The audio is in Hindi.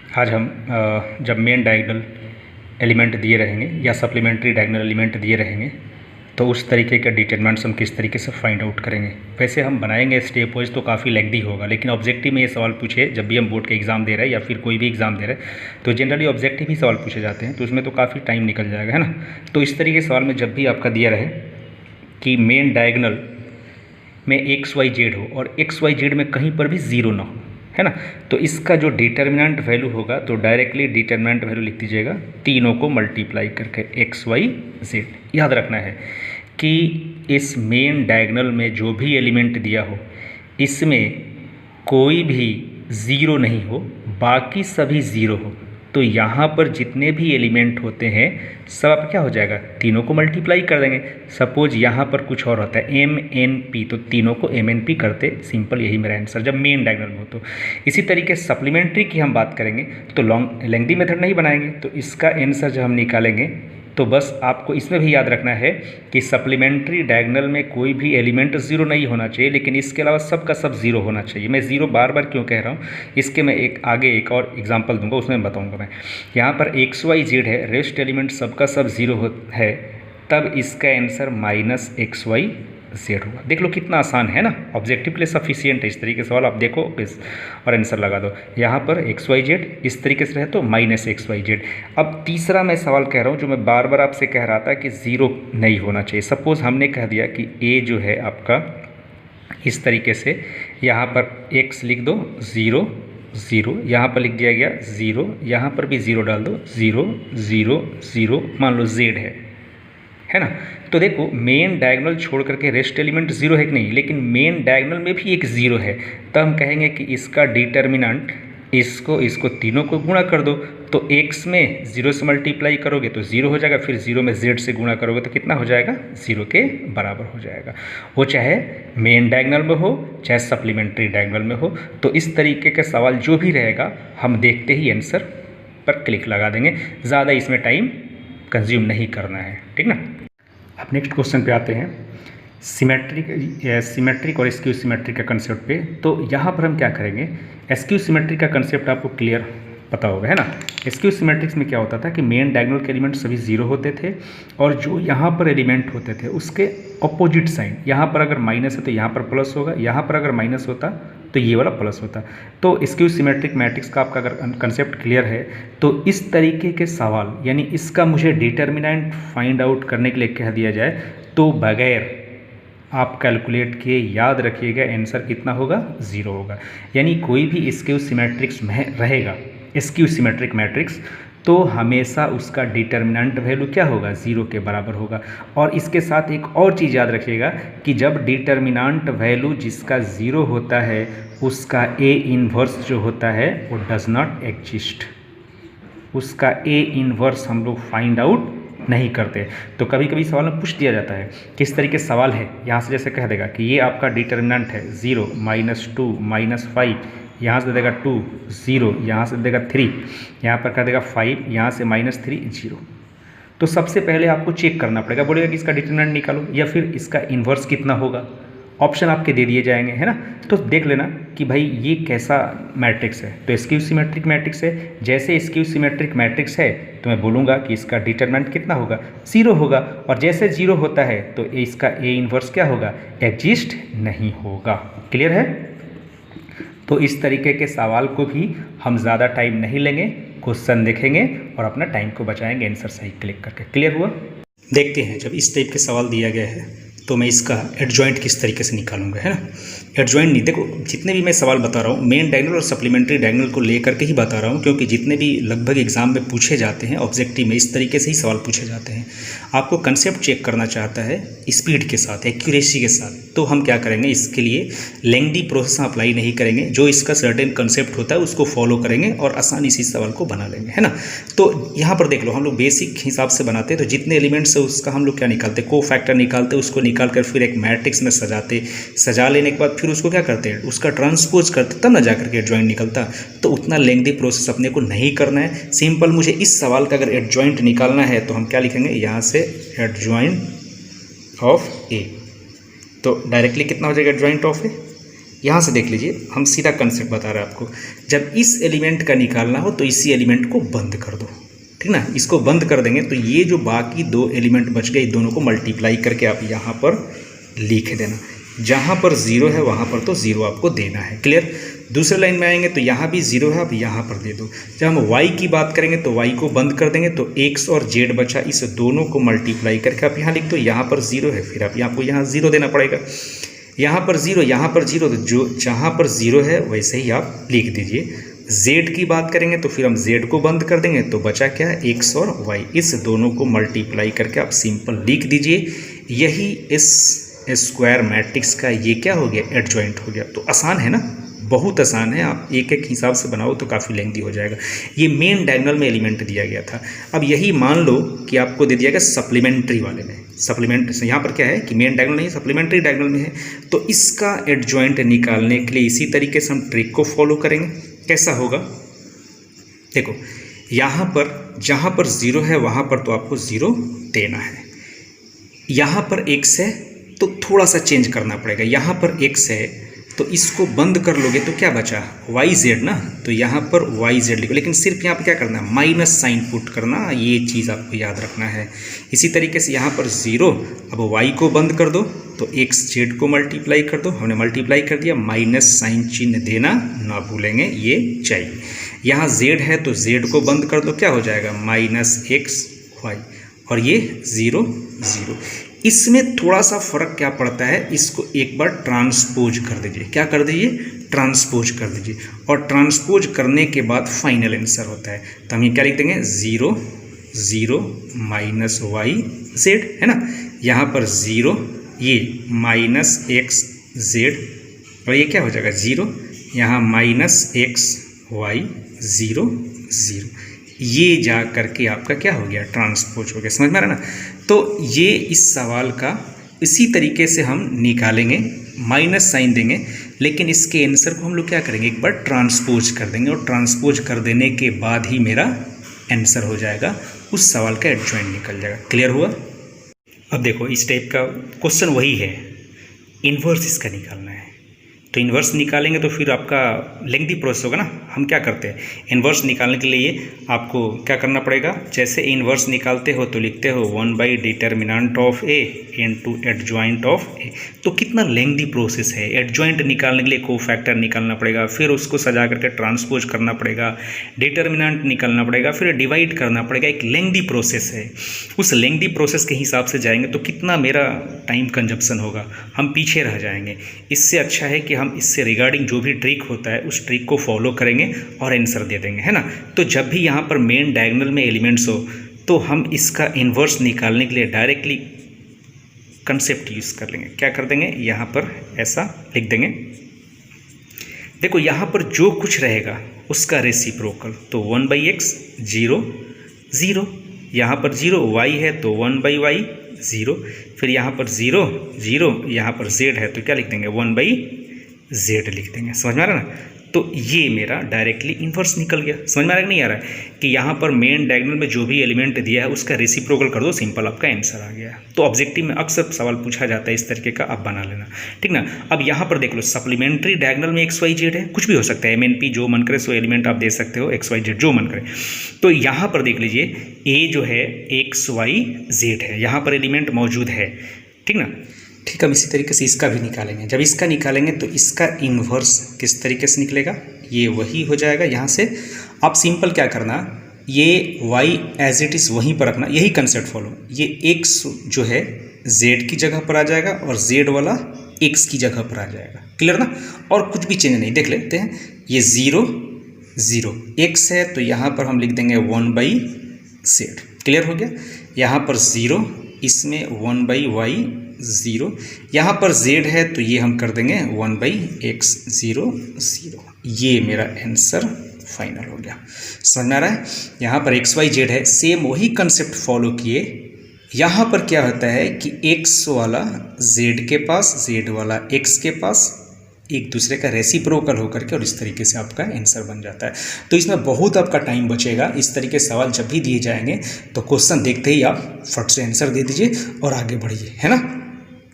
आज हम जब मेन डायगोनल एलिमेंट दिए रहेंगे या सप्लीमेंट्री डायगोनल एलिमेंट दिए रहेंगे तो उस तरीके के डिटरमिनेंट्स हम किस तरीके से फाइंड आउट करेंगे। वैसे हम बनाएंगे स्टेप वाइज तो काफ़ी लेंथी होगा, लेकिन ऑब्जेक्टिव में ये सवाल पूछे जब भी हम बोर्ड के एग्ज़ाम दे रहे हैं या फिर कोई भी एग्ज़ाम दे रहे हैं तो जनरली ऑब्जेक्टिव ही सवाल पूछे जाते हैं, तो उसमें तो काफ़ी टाइम निकल जाएगा, है ना। तो इस तरीके के सवाल में जब भी आपका दिया रहे कि मेन डायगोनल में XYZ हो और XYZ में कहीं पर भी ज़ीरो ना हो, है ना, तो इसका जो डिटर्मिनेंट वैल्यू होगा तो डायरेक्टली डिटर्मिनेंट वैल्यू लिख दीजिएगा तीनों को मल्टीप्लाई करके XYZ। याद रखना है कि इस मेन डायगोनल में जो भी एलिमेंट दिया हो इसमें कोई भी ज़ीरो नहीं हो, बाकी सभी ज़ीरो हो, तो यहाँ पर जितने भी एलिमेंट होते हैं सब आप क्या हो जाएगा, तीनों को मल्टीप्लाई कर देंगे। सपोज यहाँ पर कुछ और होता है MNP, तो तीनों को MNP करते, सिंपल यही मेरा आंसर जब मेन डायगोनल हो। तो इसी तरीके सप्लीमेंट्री की हम बात करेंगे तो लॉन्ग लेंथी मेथड नहीं बनाएंगे, तो इसका आंसर जब हम निकालेंगे तो बस आपको इसमें भी याद रखना है कि सप्लीमेंट्री डायगोनल में कोई भी एलिमेंट ज़ीरो नहीं होना चाहिए, लेकिन इसके अलावा सब का सब ज़ीरो होना चाहिए। मैं ज़ीरो बार बार क्यों कह रहा हूँ, इसके मैं आगे एक और एग्जांपल दूंगा, उसमें बताऊंगा मैं। यहाँ पर XYZ है, रेस्ट एलिमेंट सबका सब ज़ीरो है, तब इसका आंसर -XYZ होगा। देख लो कितना आसान है ना, ऑब्जेक्टिव के लिए सफिशियंट है। इस तरीके से सवाल आप देखो और आंसर लगा दो। यहाँ पर XYZ इस तरीके से रहे तो -XYZ। अब तीसरा मैं सवाल कह रहा हूँ जो मैं बार बार आपसे कह रहा था कि ज़ीरो नहीं होना चाहिए। सपोज़ हमने कह दिया कि A जो है आपका इस तरीके से, यहाँ पर X लिख दो 0 0, यहाँ पर लिख दिया गया 0, यहाँ पर भी 0 डाल दो 0 0 0, मान लो Z है ना। तो देखो मेन डायगोनल छोड़ करके रेस्ट एलिमेंट ज़ीरो है कि नहीं, लेकिन मेन डायगोनल में भी एक ज़ीरो है, तो हम कहेंगे कि इसका डिटर्मिनेंट इसको तीनों को गुणा कर दो, तो X में 0 से मल्टीप्लाई करोगे तो 0 हो जाएगा, फिर 0 में Z से गुणा करोगे तो कितना हो जाएगा, 0 के बराबर हो जाएगा। वो चाहे मेन डायगोनल में हो चाहे सप्लीमेंट्री डायगोनल में हो। तो इस तरीके का सवाल जो भी रहेगा हम देखते ही आंसर पर क्लिक लगा देंगे, ज़्यादा इसमें टाइम कंज्यूम नहीं करना है, ठीक ना। अब नेक्स्ट क्वेश्चन पे आते हैं, सिमेट्रिक और स्क्यू सिमेट्रिक का कंसेप्ट पे। तो यहाँ पर हम क्या करेंगे, स्क्यू सिमेट्रिक का कंसेप्ट आपको क्लियर पता होगा, है ना। स्क्यू सिमेट्रिक्स में क्या होता था कि मेन डायगोनल के एलिमेंट सभी ज़ीरो होते थे और जो यहाँ पर एलिमेंट होते थे उसके अपोजिट साइन, यहाँ पर अगर माइनस है तो यहाँ पर प्लस होगा, यहाँ पर अगर माइनस होता तो ये वाला प्लस होता। तो स्क्यू सिमेट्रिक मैट्रिक्स का आपका अगर कंसेप्ट क्लियर है तो इस तरीके के सवाल, यानी इसका मुझे डिटर्मिनेंट फाइंड आउट करने के लिए कह दिया जाए तो बगैर आप कैलकुलेट किए याद रखिएगा आंसर कितना होगा, 0 होगा। यानी कोई भी स्क्यू सिमेट्रिक्स में रहेगा, स्क्यू सिमेट्रिक मैट्रिक्स, तो हमेशा उसका डिटर्मिनेंट वैल्यू क्या होगा, 0 के बराबर होगा। और इसके साथ एक और चीज़ याद रखिएगा कि जब डिटर्मिनेंट वैल्यू जिसका 0 होता है उसका A इन्वर्स जो होता है वो डज नॉट एग्जिस्ट, उसका A इन्वर्स हम लोग फाइंड आउट नहीं करते। तो कभी कभी सवाल में पूछ दिया जाता है किस तरीके सवाल है, यहाँ से जैसे कह देगा कि ये आपका डिटर्मिनेंट है 0 -2 -5, यहाँ से देगा 2 0, यहाँ से देगा 3, यहाँ पर कर देगा 5, यहाँ से -3 0। तो सबसे पहले आपको चेक करना पड़ेगा, बोलेगा कि इसका डिटर्मिनेंट निकालो या फिर इसका इन्वर्स कितना होगा, ऑप्शन आपके दे दिए जाएंगे, है ना। तो देख लेना कि भाई ये कैसा मैट्रिक्स है, तो स्क्यू सिमेट्रिक मैट्रिक्स है। जैसे स्क्यू सिमेट्रिक मैट्रिक्स है तो मैं बोलूँगा कि इसका डिटर्मिनेंट कितना होगा, 0 होगा, और जैसे 0 होता है तो इसका A इन्वर्स क्या होगा, एग्जिस्ट नहीं होगा। क्लियर है। तो इस तरीके के सवाल को भी हम ज़्यादा टाइम नहीं लेंगे, क्वेश्चन देखेंगे और अपना टाइम को बचाएंगे आंसर सही क्लिक करके। क्लियर हुआ। देखते हैं जब इस टाइप के सवाल दिया गया है तो मैं इसका एडजॉइंट किस तरीके से निकालूंगा, है ना। एडजॉइंट नहीं, देखो जितने भी मैं सवाल बता रहा हूँ मेन डायगोनल और सप्लीमेंट्री डायगोनल को लेकर के ही बता रहा हूँ, क्योंकि जितने भी लगभग एग्जाम में पूछे जाते हैं ऑब्जेक्टिव में इस तरीके से ही सवाल पूछे जाते हैं। आपको कंसेप्ट चेक करना चाहता है स्पीड के साथ, एक्यूरेसी के साथ, तो हम क्या करेंगे, इसके लिए लेंथी प्रोसेस अप्लाई नहीं करेंगे, जो इसका सर्टेन कंसेप्ट होता है उसको फॉलो करेंगे और आसानी से इस सवाल को बना लेंगे, है ना। तो यहाँ पर देख लो हम लोग बेसिक हिसाब से बनाते हैं, तो जितने एलिमेंट्स है उसका हम लोग क्या निकालते, को फैक्टर निकालते, उसको निकाल कर फिर एक मैट्रिक्स में सजाते, सजा लेने के बाद फिर उसको क्या करते हैं, उसका ट्रांसपोज करते, तब ना जाकर के एडजॉइंट निकलता। तो उतना लेंथी प्रोसेस अपने को नहीं करना है, सिंपल मुझे इस सवाल का अगर एडजॉइंट निकालना है तो हम क्या लिखेंगे, यहाँ से एडजॉइंट ऑफ ए, तो डायरेक्टली कितना हो जाएगा एडजॉइंट ऑफ ए, यहाँ से देख लीजिए, हम सीधा कंसेप्ट बता रहे हैं आपको। जब इस एलिमेंट का निकालना हो तो इसी एलिमेंट को बंद कर दो, ठीक ना। इसको बंद कर देंगे तो ये जो बाकी दो एलिमेंट बच गए, दोनों को मल्टीप्लाई करके आप यहाँ पर लिख देना। जहाँ पर ज़ीरो है वहाँ पर तो ज़ीरो आपको देना है। क्लियर। दूसरे लाइन में आएंगे तो यहाँ भी ज़ीरो है, आप यहाँ पर दे दो। जब हम y की बात करेंगे तो y को बंद कर देंगे तो x और z बचा, इस दोनों को मल्टीप्लाई करके आप यहाँ लिख दो। यहाँ पर ज़ीरो है, फिर आप आपको यहाँ ज़ीरो देना पड़ेगा। यहाँ पर ज़ीरो, यहाँ पर ज़ीरो, तो जो जहाँ पर ज़ीरो है वैसे ही आप लिख दीजिए। z की बात करेंगे तो फिर हम z को बंद कर देंगे तो बचा क्या है, x और y, इस दोनों को मल्टीप्लाई करके आप सिंपल लिख दीजिए। यही इस स्क्वायर मैट्रिक्स का ये क्या हो गया, एडजॉइंट हो गया। तो आसान है ना, बहुत आसान है। आप एक एक हिसाब से बनाओ तो काफ़ी लेंथी हो जाएगा। ये मेन डायगोनल में एलिमेंट दिया गया था। अब यही मान लो कि आपको दे दिया गया सप्लीमेंट्री वाले में। सप्लीमेंट्री से यहाँ पर क्या है कि मेन डायगोनल नहीं, सप्लीमेंट्री डायगोनल में है, तो इसका एडजॉइंट निकालने के लिए इसी तरीके से हम ट्रिक को फॉलो करेंगे। कैसा होगा, देखो यहाँ पर जहाँ पर ज़ीरो है वहाँ पर तो आपको ज़ीरो देना है। यहाँ पर x है तो थोड़ा सा चेंज करना पड़ेगा। यहाँ पर x है तो इसको बंद कर लोगे तो क्या बचा, वाई जेड ना, तो यहाँ पर वाई जेड लिखो। लेकिन सिर्फ यहाँ पर क्या करना है, माइनस साइन पुट करना, ये चीज़ आपको याद रखना है। इसी तरीके से यहाँ पर ज़ीरो, अब वाई को बंद कर दो तो एक्स जेड को मल्टीप्लाई कर दो। हमने मल्टीप्लाई कर दिया, माइनस साइन चिन्ह देना ना भूलेंगे, ये चाहिए। यहाँ जेड है तो जेड को बंद कर दो, क्या हो जाएगा, माइनस एक्स वाई, और ये ज़ीरो ज़ीरो। इसमें थोड़ा सा फ़र्क क्या पड़ता है, इसको एक बार ट्रांसपोज कर दीजिए। क्या कर दीजिए, ट्रांसपोज कर दीजिए, और ट्रांसपोज करने के बाद फाइनल आंसर होता है। तो हम ये क्या लिख देंगे, zero zero minus y z, है ना। यहाँ पर ज़ीरो, ये माइनस एक्स जेड, और ये क्या हो जाएगा, ज़ीरो, यहाँ minus x y zero zero. ये जा करके आपका क्या हो गया, ट्रांसपोज हो गया। समझ में आ रहा है ना। तो ये इस सवाल का इसी तरीके से हम निकालेंगे, माइनस साइन देंगे, लेकिन इसके आंसर को हम लोग क्या करेंगे, एक बार ट्रांसपोज कर देंगे, और ट्रांसपोज कर देने के बाद ही मेरा आंसर हो जाएगा, उस सवाल का एडजॉइंट निकल जाएगा। क्लियर हुआ। अब देखो इस टाइप का क्वेश्चन वही है, इन्वर्स इसका निकालना है। तो इन्वर्स निकालेंगे तो फिर आपका लेंथी प्रोसेस होगा ना। हम क्या करते हैं, इन्वर्स निकालने के लिए आपको क्या करना पड़ेगा, जैसे इन्वर्स निकालते हो तो लिखते हो 1 determinant of A into adjoint of A. तो कितना लेंथी प्रोसेस है। एडजॉइंट निकालने के लिए कोफैक्टर निकालना पड़ेगा, फिर उसको सजा करके ट्रांसपोज करना पड़ेगा, डिटर्मिनेंट निकालना पड़ेगा, फिर डिवाइड करना पड़ेगा। एक लेंथी प्रोसेस है। उस लेंथी प्रोसेस के हिसाब से जाएंगे तो कितना मेरा टाइम कंजप्शन होगा, हम पीछे रह जाएंगे। इससे अच्छा है कि हम इससे रिगार्डिंग जो भी ट्रिक होता है उस ट्रिक को फॉलो करेंगे और आंसर दे देंगे, है ना। तो जब भी यहाँ पर मेन डायगोनल में एलिमेंट्स हो तो हम इसका इन्वर्स निकालने के लिए डायरेक्टली कंसेप्ट यूज़ कर लेंगे। क्या कर देंगे, यहाँ पर ऐसा लिख देंगे। देखो यहाँ पर जो कुछ रहेगा उसका रेसिप्रोकल, तो 1/x ज़ीरो ज़ीरो, यहाँ पर ज़ीरो, y है तो 1/y ज़ीरो, फिर यहाँ पर ज़ीरो ज़ीरो, यहाँ पर z है तो क्या लिख देंगे, 1/z लिख देंगे। समझ में आ रहा है ना। तो ये मेरा डायरेक्टली इन्वर्स निकल गया। समझ में आ रहा है, नहीं आ रहा है कि यहाँ पर मेन डायगोनल में जो भी एलिमेंट दिया है उसका रेसिप्रोकल कर दो, सिंपल आपका आंसर आ गया। तो ऑब्जेक्टिव में अक्सर सवाल पूछा जाता है इस तरीके का, आप बना लेना, ठीक ना। अब यहाँ पर देख लो, सप्लीमेंट्री डायगोनल में एक्स वाई जेड है, कुछ भी हो सकता है, MNP जो मन करे सो एलिमेंट आप दे सकते हो, एक्स वाई जेड जो मन करे। तो यहाँ पर देख लीजिए, ए जो है एक्स वाई जेड है, यहाँ पर एलिमेंट मौजूद है, ठीक ना। ठीक, हम इसी तरीके से इसका भी निकालेंगे। जब इसका निकालेंगे तो इसका इन्वर्स किस तरीके से निकलेगा, ये वही हो जाएगा। यहाँ से आप सिंपल क्या करना, ये y एज इट इज़ वहीं पर रखना, यही कंसेप्ट फॉलो। ये x जो है z की जगह पर आ जाएगा और z वाला x की जगह पर आ जाएगा। क्लियर ना। और कुछ भी चेंज नहीं, देख लेते हैं। ये ज़ीरो ज़ीरो, x है तो यहाँ पर हम लिख देंगे 1/z। क्लियर हो गया। यहाँ पर ज़ीरो, इसमें 1/y ज़ीरो, यहाँ पर z है तो ये हम कर देंगे 1/x ज़ीरो ज़ीरो। ये मेरा आंसर फाइनल हो गया। समझ में आ रहा है। यहाँ पर एक्स वाई जेड है, सेम वही कंसेप्ट फॉलो किए। यहाँ पर क्या होता है कि x वाला z के पास, z वाला x के पास, एक दूसरे का रेसिप्रोकल होकर के, और इस तरीके से आपका आंसर बन जाता है। तो इसमें बहुत आपका टाइम बचेगा। इस तरीके सवाल जब भी दिए जाएंगे तो क्वेश्चन देखते ही आप फट से आंसर दे दीजिए और आगे बढ़िए, है ना।